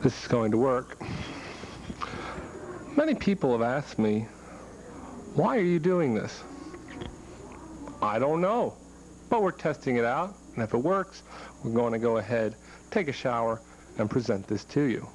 this is going to work. Many people have asked me, why are you doing this? I don't know, but we're testing it out, and if it works, we're going to go ahead, take a shower, and present this to you.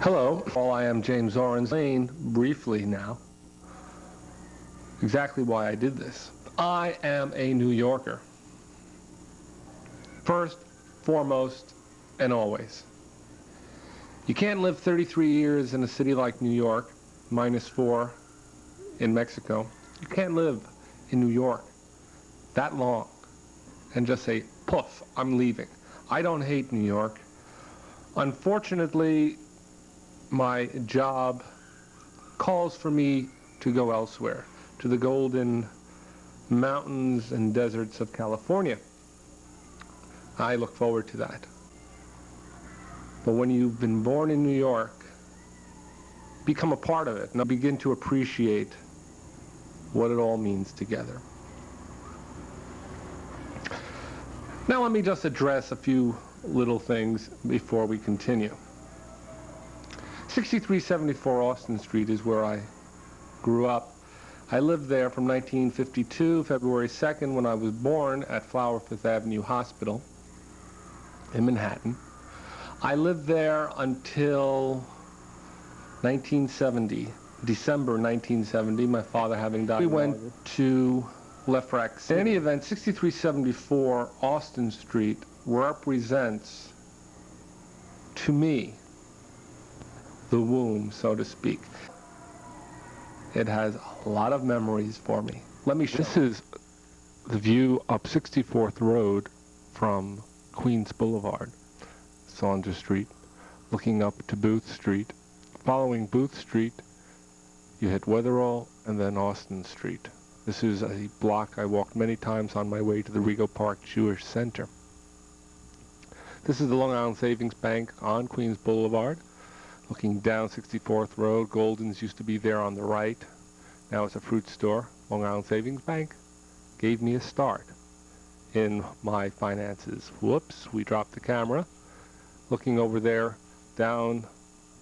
Hello, I am James Orange. Lane briefly now exactly why I did this. I am a New Yorker. First, foremost, and always. You can't live 33 years in a city like New York, -4 in Mexico. You can't live in New York that long and just say, poof, I'm leaving. I don't hate New York. Unfortunately, my job calls for me to go elsewhere, to the golden mountains and deserts of California. I look forward to that. But when you've been born in New York, become a part of it and begin to appreciate what it all means together. Now let me just address a few little things before we continue. 6374 Alderton Street is where I grew up. I lived there from 1952, February 2nd, when I was born, at Flower Fifth Avenue Hospital in Manhattan. I lived there until 1970, December 1970, my father having died. We went to Left Rack City. In any event, 6374 Alderton Street represents, to me, the womb, so to speak. It has a lot of memories for me. Let me show. This is the view up 64th Road from Queens Boulevard, Saunders Street, looking up to Booth Street, Following Booth Street, you hit Wetherall and then Austin Street. This is a block I walked many times on my way to the Rego Park Jewish Center. This is the Long Island Savings Bank on Queens Boulevard. Looking down 64th Road, Golden's used to be there on the right. Now it's a fruit store. Long Island Savings Bank gave me a start in my finances. Whoops, we dropped the camera. Looking over there down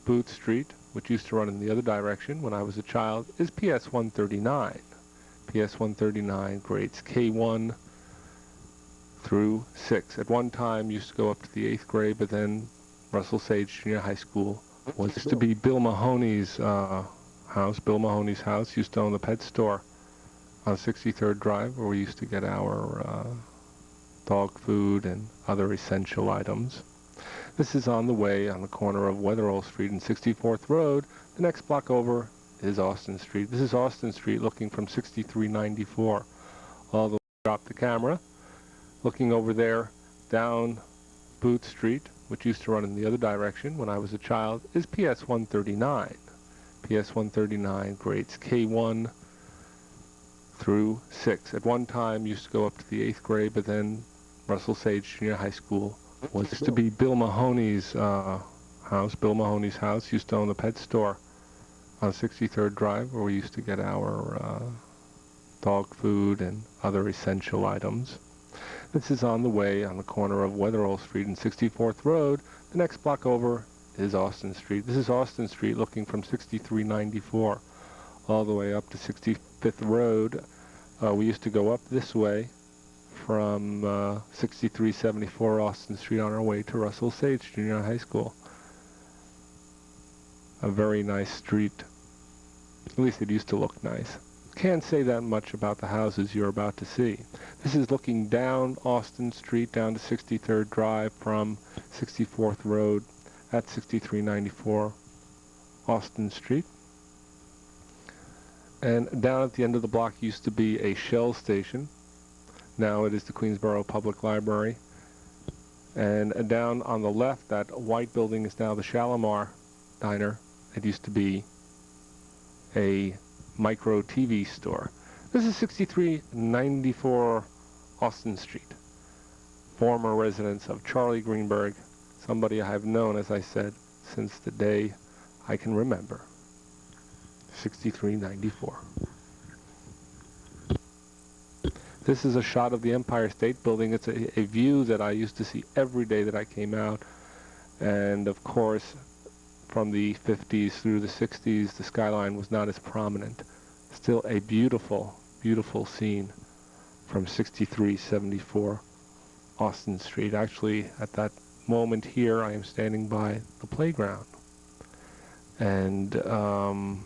Booth Street, which used to run in the other direction when I was a child, is PS 139. PS 139 grades K1 through 6. At one time used to go up to the 8th grade, but then Russell Sage Junior High School was to be Bill Mahoney's house. Bill Mahoney's house used to own the pet store on 63rd Drive, where we used to get our dog food and other essential items. This is on the way on the corner of Wetherall Street and 64th Road. The next block over is Austin Street. This is Austin Street looking from 6394 all the way. Drop the camera. Looking over there down Booth Street, which used to run in the other direction when I was a child, is PS 139. PS 139 grades K1 through 6. At one time used to go up to the 8th grade, but then Russell Sage Junior High School was to be Bill Mahoney's house. Bill Mahoney's house used to own the pet store on 63rd Drive, where we used to get our dog food and other essential items. This is on the way on the corner of Wetherall Street and 64th Road. The next block over is Austin Street. This is Austin Street looking from 6394 all the way up to 65th Road. We used to go up this way from 6374 Austin Street on our way to Russell Sage Junior High School. A very nice street. At least it used to look nice. Can't say that much about the houses you're about to see. This is looking down Austin Street down to 63rd Drive from 64th Road at 6394 Austin Street. And down at the end of the block used to be a Shell station. Now it is the Queensboro Public Library. And down on the left, that white building is now the Shalimar Diner. It used to be a micro TV store. This is 6394 Austin Street. Former residence of Charlie Greenberg, somebody I have known, as I said, since the day I can remember. 6394. This is a shot of the Empire State Building. It's a view that I used to see every day that I came out. And of course, from the 50s through the 60s, the skyline was not as prominent. Still a beautiful, beautiful scene from 6374 Austin Street. Actually, at that moment here, I am standing by the playground. And the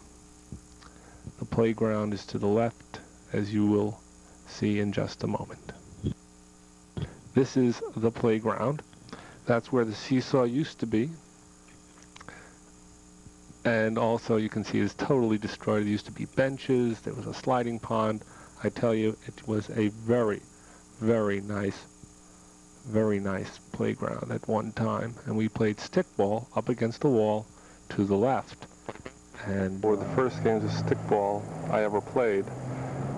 playground is to the left, as you will see in just a moment. This is the playground. That's where the seesaw used to be. And also you can see it's totally destroyed. There used to be benches, there was a sliding pond. I tell you, it was a very, very nice playground at one time. And we played stickball up against the wall to the left. And for the first games of stickball I ever played,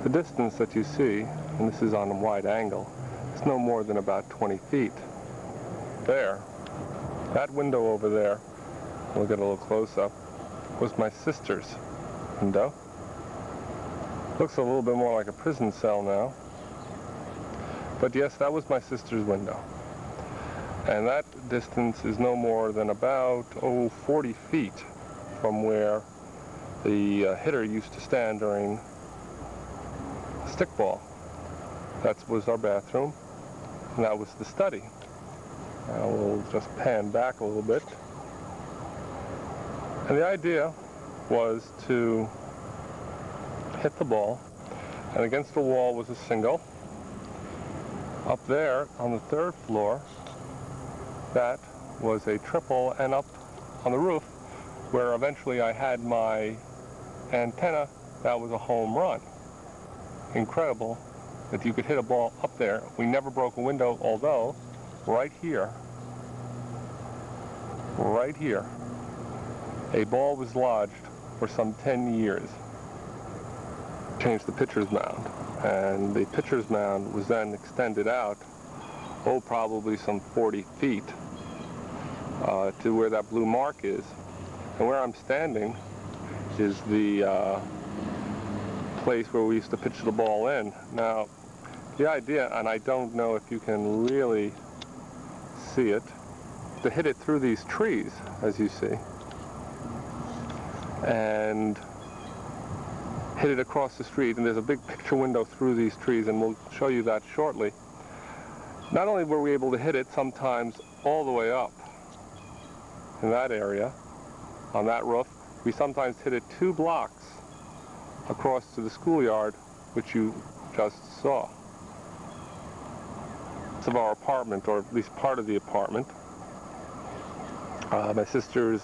the distance that you see, and this is on a wide angle, is no more than about 20 feet. There, that window over there, we'll get a little close-up, was my sister's window. Looks a little bit more like a prison cell now. But yes, that was my sister's window. And that distance is no more than about, 40 feet from where the hitter used to stand during stickball. That was our bathroom, and that was the study. Now we'll just pan back a little bit. And the idea was to hit the ball, and against the wall was a single. Up there on the 3rd floor, that was a triple, and up on the roof, where eventually I had my antenna, that was a home run. Incredible that you could hit a ball up there. We never broke a window, although right here, a ball was lodged for some 10 years. Changed the pitcher's mound, and the pitcher's mound was then extended out, probably some 40 feet to where that blue mark is. And where I'm standing is the place where we used to pitch the ball in. Now, the idea, and I don't know if you can really see it, to hit it through these trees, as you see, and hit it across the street, and there's a big picture window through these trees, and we'll show you that shortly. Not only were we able to hit it sometimes all the way up in that area, on that roof, we sometimes hit it 2 blocks across to the schoolyard, which you just saw. It's of our apartment, or at least part of the apartment. My sister's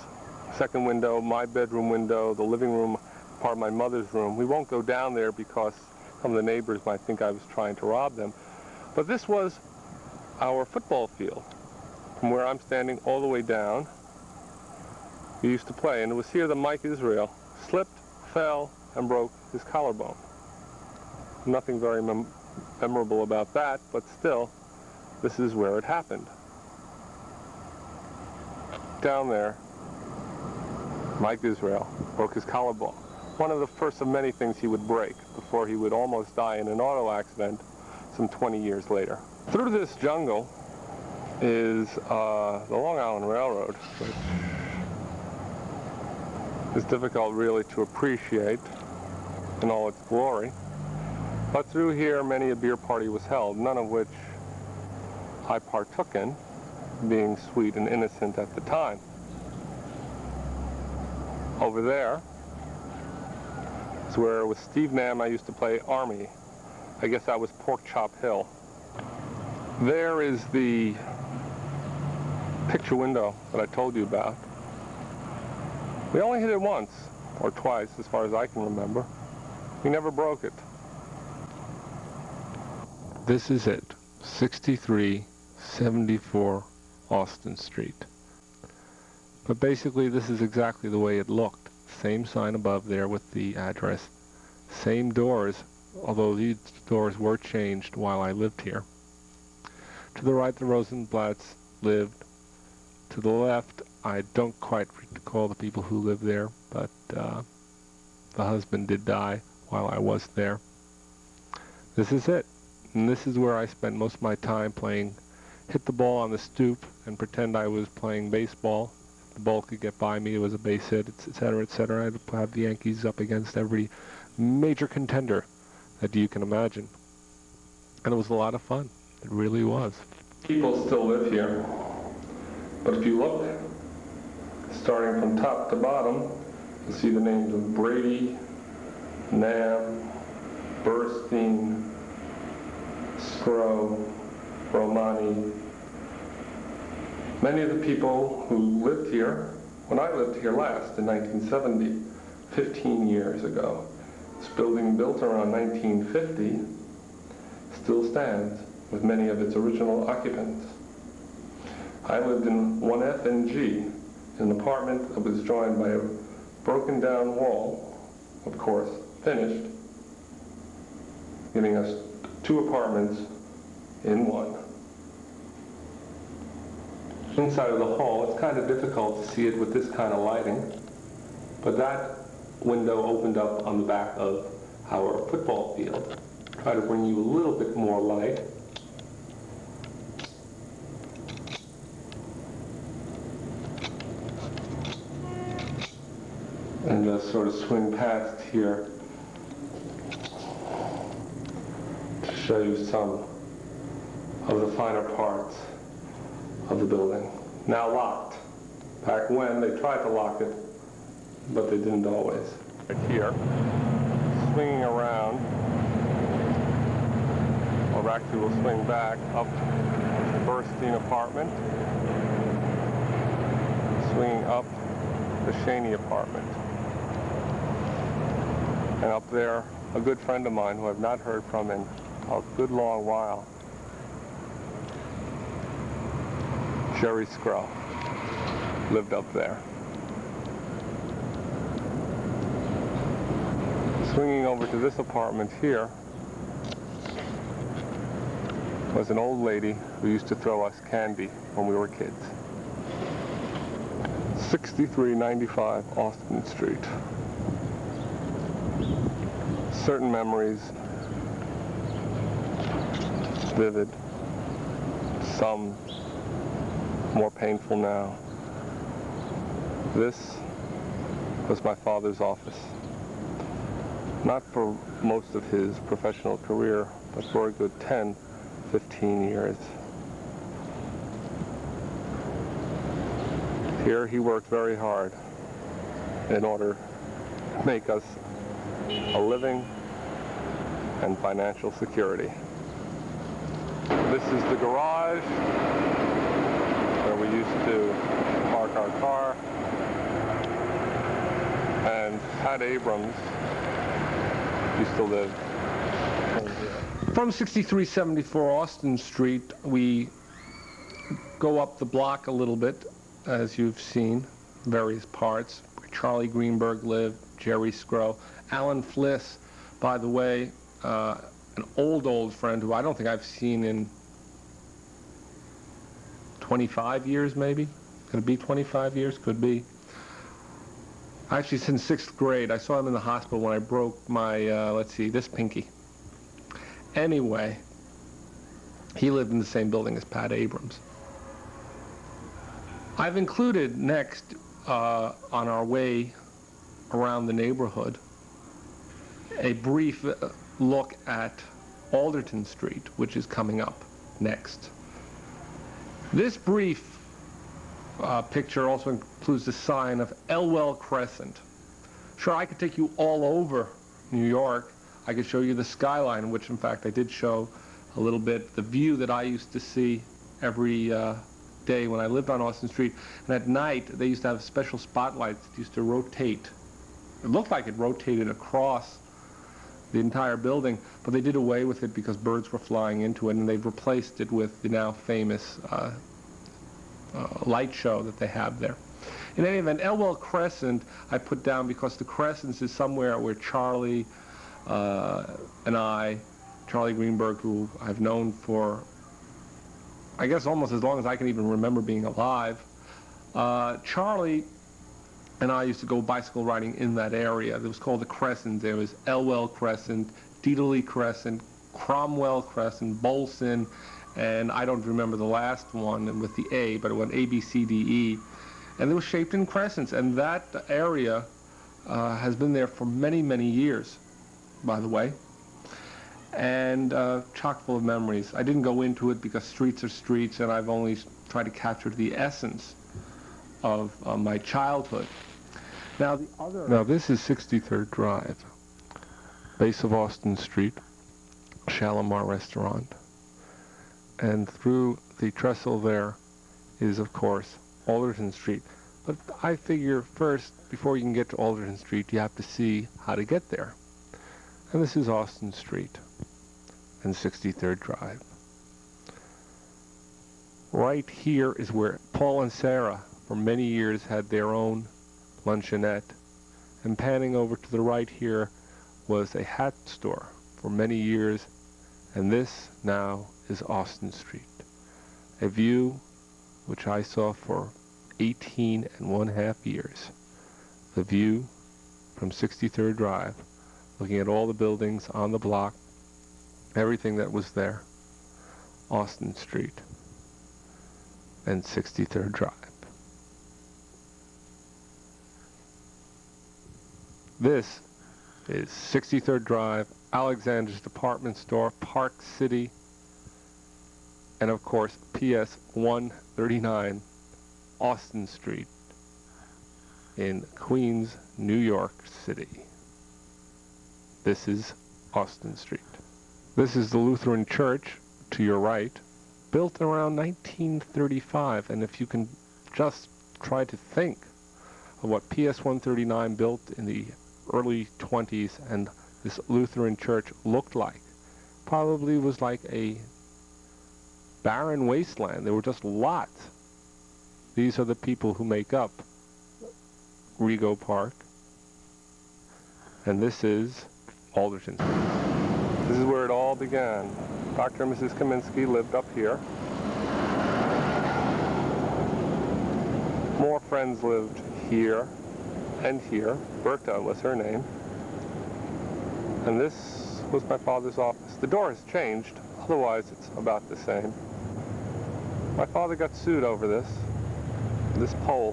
second window, my bedroom window, the living room, part of my mother's room. We won't go down there because some of the neighbors might think I was trying to rob them. But this was our football field. From where I'm standing all the way down, we used to play, and it was here that Mike Israel slipped, fell, and broke his collarbone. Nothing very memorable about that, but still, this is where it happened. Down there, Mike Israel broke his collarbone. One of the first of many things he would break before he would almost die in an auto accident some 20 years later. Through this jungle is the Long Island Railroad, which is difficult really to appreciate in all its glory. But through here many a beer party was held, none of which I partook in, being sweet and innocent at the time. Over there is where with Steve Nam I used to play Army. I guess that was Pork Chop Hill. There is the picture window that I told you about. We only hit it once or twice as far as I can remember. We never broke it. This is it, 6374 Alderton Street. But basically this is exactly the way it looked. Same sign above there with the address. Same doors, although these doors were changed while I lived here. To the right the Rosenblatts lived. To the left, I don't quite recall the people who lived there, but the husband did die while I was there. This is it. And this is where I spent most of my time playing, hit the ball on the stoop and pretend I was playing baseball. The ball could get by me, it was a base hit, etc., etc. I'd have the Yankees up against every major contender that you can imagine. And it was a lot of fun. It really was. People still live here. But if you look, starting from top to bottom, you'll see the names of Brady, Nam, Burstein, Scrow, Romani. Many of the people who lived here, when I lived here last in 1970, 15 years ago, this building built around 1950 still stands with many of its original occupants. I lived in 1F and G, in an apartment that was joined by a broken down wall, of course, finished, giving us 2 apartments in one. Inside of the hall, it's kind of difficult to see it with this kind of lighting, but that window opened up on the back of our football field. Try to bring you a little bit more light. And just sort of swing past here to show you some of the finer parts of the building. Now locked. Back when they tried to lock it, but they didn't always. Right here, swinging around, or actually we'll swing back up the Burstein apartment, swinging up the Shaney apartment. And up there, a good friend of mine who I've not heard from in a good long while, Jerry Scrow, lived up there. Swinging over to this apartment here was an old lady who used to throw us candy when we were kids. 6395 Alderton Street. Certain memories, vivid, some more painful now. This was my father's office. Not for most of his professional career, but for a good 10, 15 years. Here he worked very hard in order to make us a living and financial security. This is the garage where we used to park our car, and Pat Abrams used to live here. From 6374 Alderton Street, we go up the block a little bit, as you've seen, various parts, where Charlie Greenberg lived, Jerry Scrow. Alan Fliss, by the way, an old friend who I don't think I've seen in 25 years, maybe? Could it be 25 years? Could be. Actually, since 6th grade. I saw him in the hospital when I broke my, let's see, this pinky. Anyway, he lived in the same building as Pat Abrams. I've included next, on our way around the neighborhood, a brief look at Alderton Street, which is coming up next. This brief picture also includes the sign of Elwell Crescent. Sure, I could take you all over New York. I could show you the skyline, which in fact I did show a little bit, the view that I used to see every day when I lived on Alderton Street. And at night, they used to have special spotlights that used to rotate. It looked like it rotated across the entire building, but they did away with it because birds were flying into it, and they've replaced it with the now famous light show that they have there. In any event, Elwell Crescent I put down because the Crescents is somewhere where Charlie and I, Charlie Greenberg, who I've known for, I guess, almost as long as I can even remember being alive, Charlie and I used to go bicycle riding in that area. It was called the Crescent. There was Elwell Crescent, Deedley Crescent, Cromwell Crescent, Bolson, and I don't remember the last one with the A, but it went A, B, C, D, E. And it was shaped in crescents, and that area has been there for many, many years, by the way, and chock full of memories. I didn't go into it because streets are streets, and I've only tried to capture the essence of my childhood. Now, this is 63rd Drive, base of Alderton Street, Shalimar Restaurant. And through the trestle there is, of course, Alderton Street. But I figure first, before you can get to Alderton Street, you have to see how to get there. And this is Alderton Street and 63rd Drive. Right here is where Paul and Sarah, for many years, had their own luncheonette. And panning over to the right here was a hat store for many years. And this now is Alderton Street. A view which I saw for 18½ years. The view from 63rd Drive, looking at all the buildings on the block, everything that was there. Alderton Street and 63rd Drive. This is 63rd Drive, Alexander's Department Store, Park City, and of course PS 139 Alderton Street in Queens, New York City. This is Alderton Street. This is the Lutheran Church to your right, built around 1935, and if you can just try to think of what PS 139 built in the early 20s and this Lutheran church looked like, probably was like a barren wasteland. There were just lots. These are the people who make up Rego Park, and this is Alderton. This is where it all began. Dr. and Mrs. Kaminsky lived up here. More friends lived here and here. Bertha was her name. And this was my father's office. The door has changed, otherwise it's about the same. My father got sued over this pole,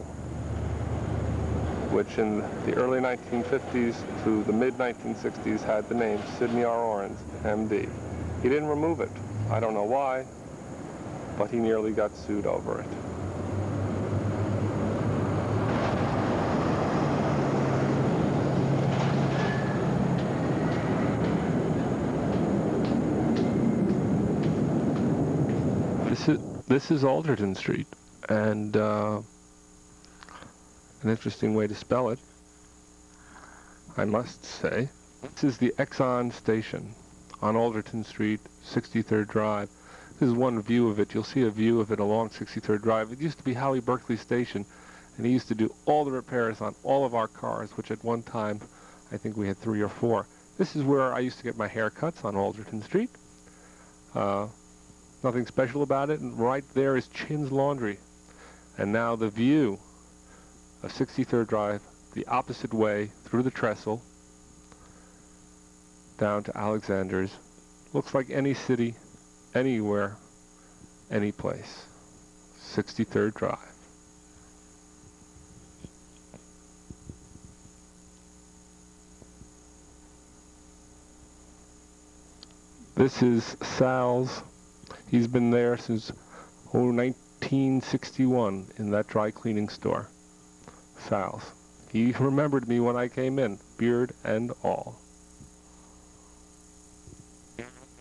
which in the early 1950s to the mid-1960s had the name Sidney R. Orens, MD. He didn't remove it. I don't know why, but he nearly got sued over it. This is Alderton Street, and an interesting way to spell it, I must say. This is the Exxon station on Alderton Street, 63rd Drive. This is one view of it. You'll see a view of it along 63rd Drive. It used to be Howie Berkeley Station, and he used to do all the repairs on all of our cars, which at one time, I think we had 3 or 4. This is where I used to get my haircuts on Alderton Street. Nothing special about it, and right there is Chin's Laundry. And now the view of 63rd Drive, the opposite way through the trestle, down to Alexander's. Looks like any city, anywhere, any place. 63rd Drive. This is Sal's. He's been there since 1961 in that dry cleaning store. Sal's. He remembered me when I came in, beard and all.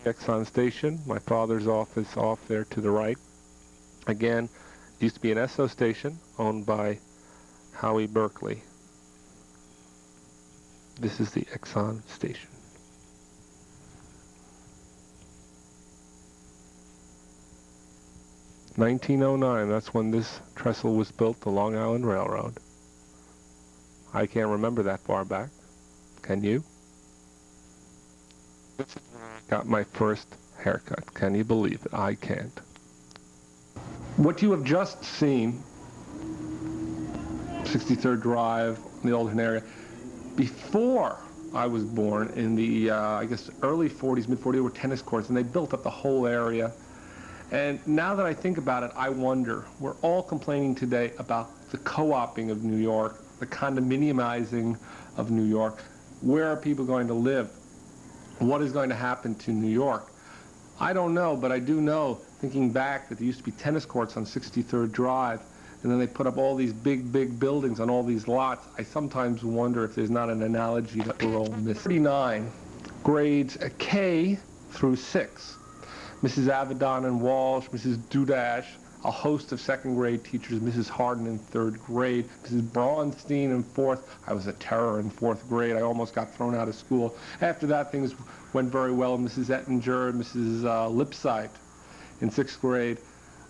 Exxon station, my father's office off there to the right. Again, it used to be an Esso station owned by Howie Berkeley. This is the Exxon station. (1909), that's when this trestle was built, the Long Island Railroad. I can't remember that far back. Can you? Got my first haircut. Can you believe it? I can't. What you have just seen, 63rd Drive, in the Alderton area, before I was born, in the, I guess, early 40s, mid-40s, there were tennis courts, and they built up the whole area. And now that I think about it, I wonder, we're all complaining today about the co-oping of New York, the condominiumizing of New York. Where are people going to live? What is going to happen to New York? I don't know, but I do know, thinking back, that there used to be tennis courts on 63rd Drive, and then they put up all these big buildings on all these lots. I sometimes wonder if there's not an analogy that we're all missing. 39, grades K through 6. Mrs. Avedon and Walsh, Mrs. Dudash, a host of second grade teachers, Mrs. Harden in 3rd grade, Mrs. Braunstein in 4th. I was a terror in 4th grade. I almost got thrown out of school. After that, things went very well. Mrs. Ettinger and Mrs. Lipsyte in 6th grade.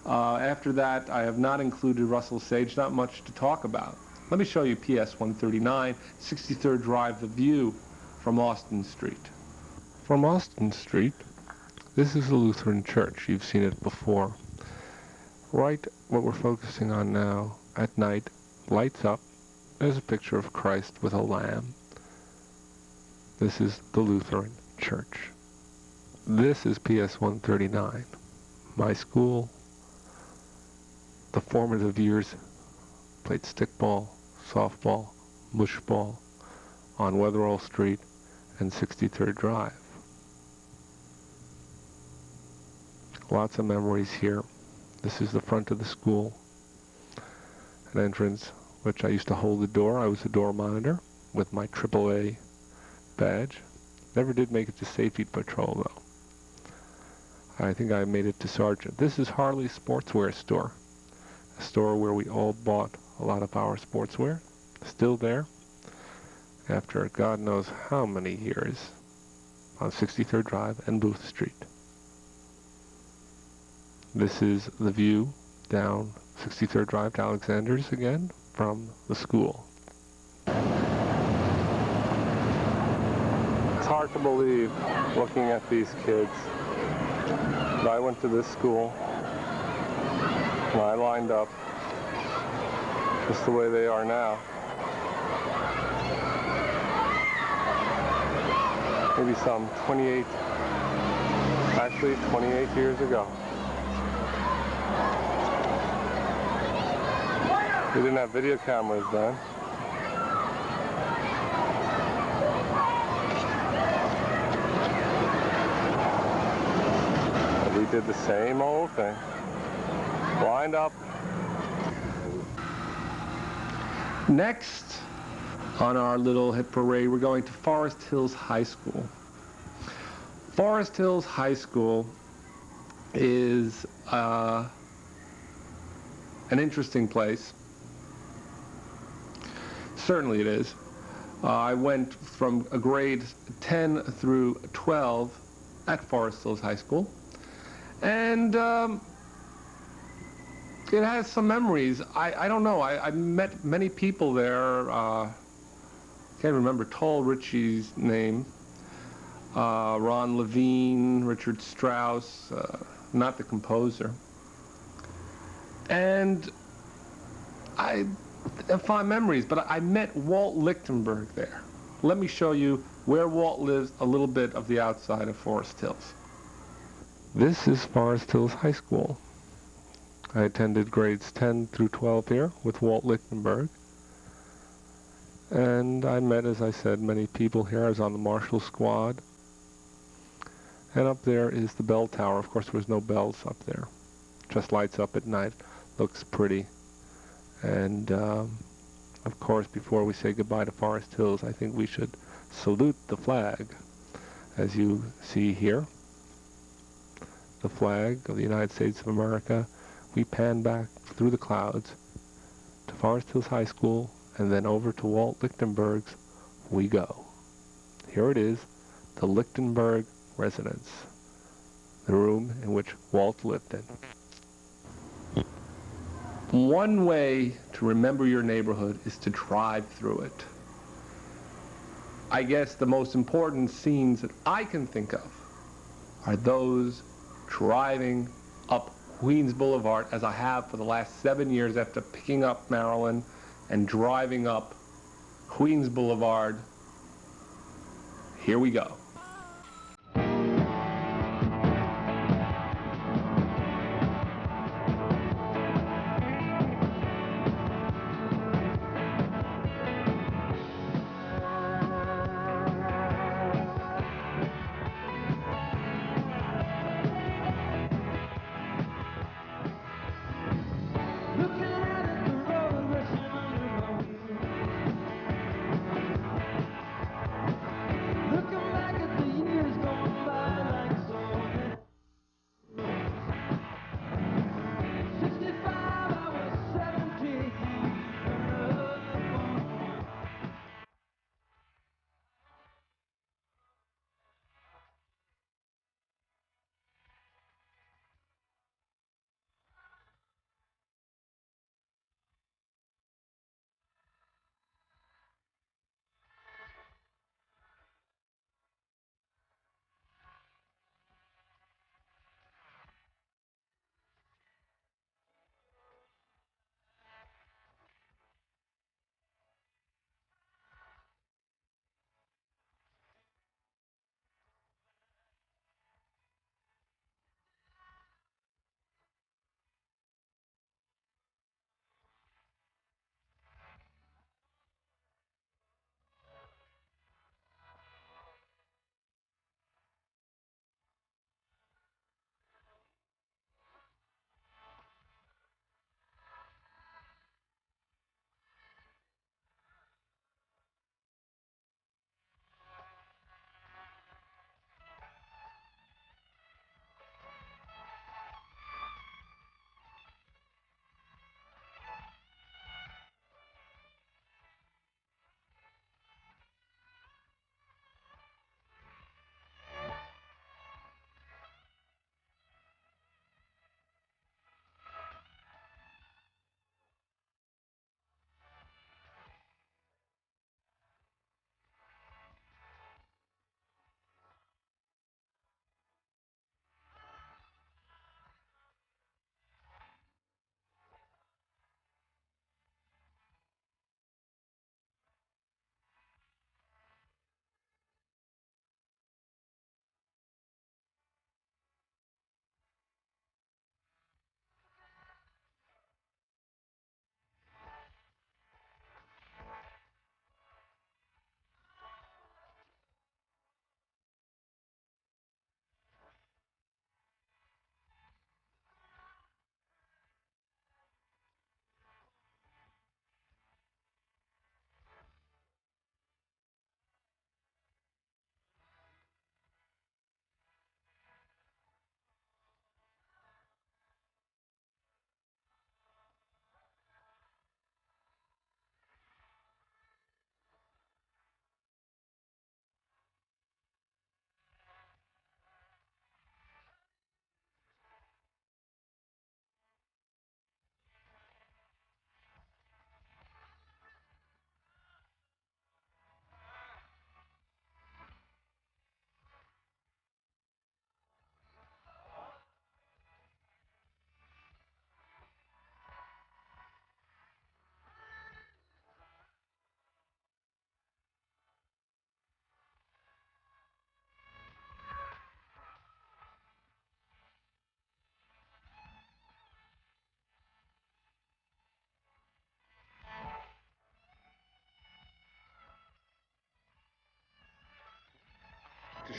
After that, I have not included Russell Sage, not much to talk about. Let me show you PS 139, 63rd Drive, the view from Austin Street. From Austin Street, this is the Lutheran Church. You've seen it before. Right, what we're focusing on now, at night, lights up. There's a picture of Christ with a lamb. This is the Lutheran Church. This is PS 139. My school, the formative years, played stickball, softball, mushball on Wetherall Street and 63rd Drive. Lots of memories here. This is the front of the school. An entrance which I used to hold the door. I was a door monitor with my AAA badge. Never did make it to safety patrol though. I think I made it to sergeant. This is Harley's Sportswear store. A store where we all bought a lot of our sportswear. Still there after God knows how many years on 63rd Drive and Booth Street. This is the view down 63rd Drive to Alexander's again from the school. It's hard hard to believe looking at these kids. But I went to this school and I lined up just the way they are now. Maybe some 28 years ago. We didn't have video cameras then. But we did the same old thing. Lined up. Next on our little hit parade, we're going to Forest Hills High School. Forest Hills High School is an interesting place. Certainly it is. I went from grade 10 through 12 at Forest Hills High School, and it has some memories. I don't know. I met many people there. Can't remember Tall Richie's name. Ron Levine, Richard Strauss, not the composer. And I have fond memories, but I met Walt Lichtenberg there. Let me show you where Walt lives, a little bit of the outside of Forest Hills. This is Forest Hills High School. I attended grades 10 through 12 here with Walt Lichtenberg. And I met, as I said, many people here. I was on the Marshall Squad. And up there is the bell tower. Of course, there was no bells up there. Just lights up at night. Looks pretty. And, of course, before we say goodbye to Forest Hills, I think we should salute the flag. As you see here, the flag of the United States of America. We pan back through the clouds to Forest Hills High School, and then over to Walt Lichtenberg's we go. Here it is, the Lichtenberg residence, the room in which Walt lived in. One way to remember your neighborhood is to drive through it. I guess the most important scenes that I can think of are those driving up Queens Boulevard, as I have for the last 7 years after picking up Maryland and driving up Queens Boulevard. Here we go. Looking like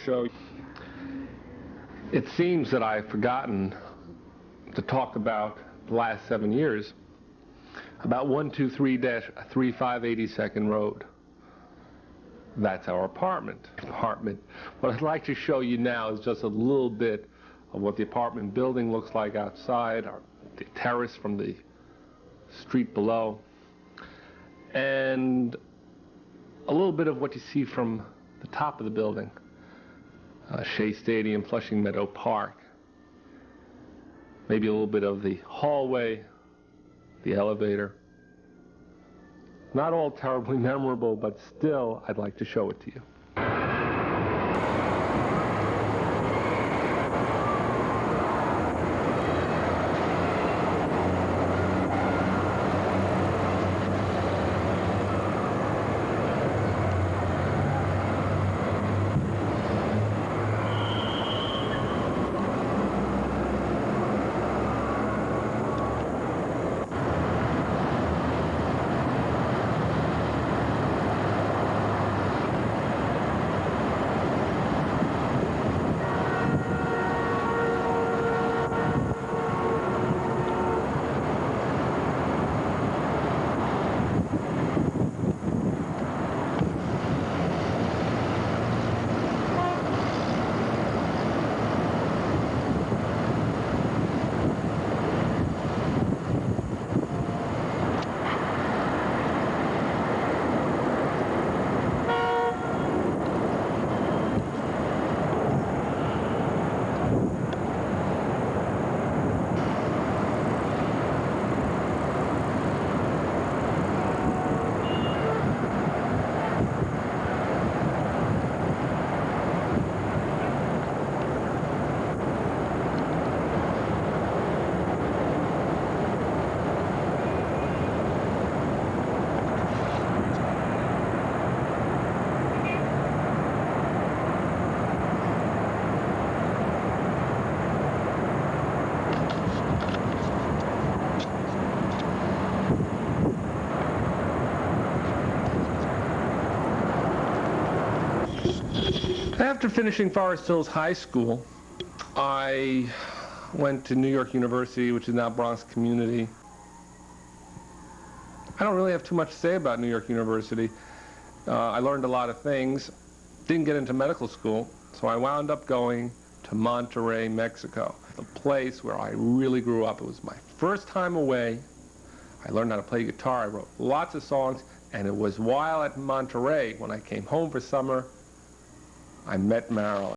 show. It seems that I've forgotten to talk about the last 7 years, about 123-3582nd Road. That's our apartment. What I'd like to show you now is just a little bit of what the apartment building looks like outside, or the terrace from the street below, and a little bit of what you see from the top of the building. Shea Stadium, Flushing Meadow Park. Maybe a little bit of the hallway, the elevator. Not all terribly memorable, but still, I'd like to show it to you. After finishing Forest Hills High School, I went to New York University, which is now Bronx Community. I don't really have too much to say about New York University. I learned a lot of things, didn't get into medical school, so I wound up going to Monterrey, Mexico, the place where I really grew up. It was my first time away. I learned how to play guitar, I wrote lots of songs, and it was while at Monterrey, when I came home for summer, I met Marilyn.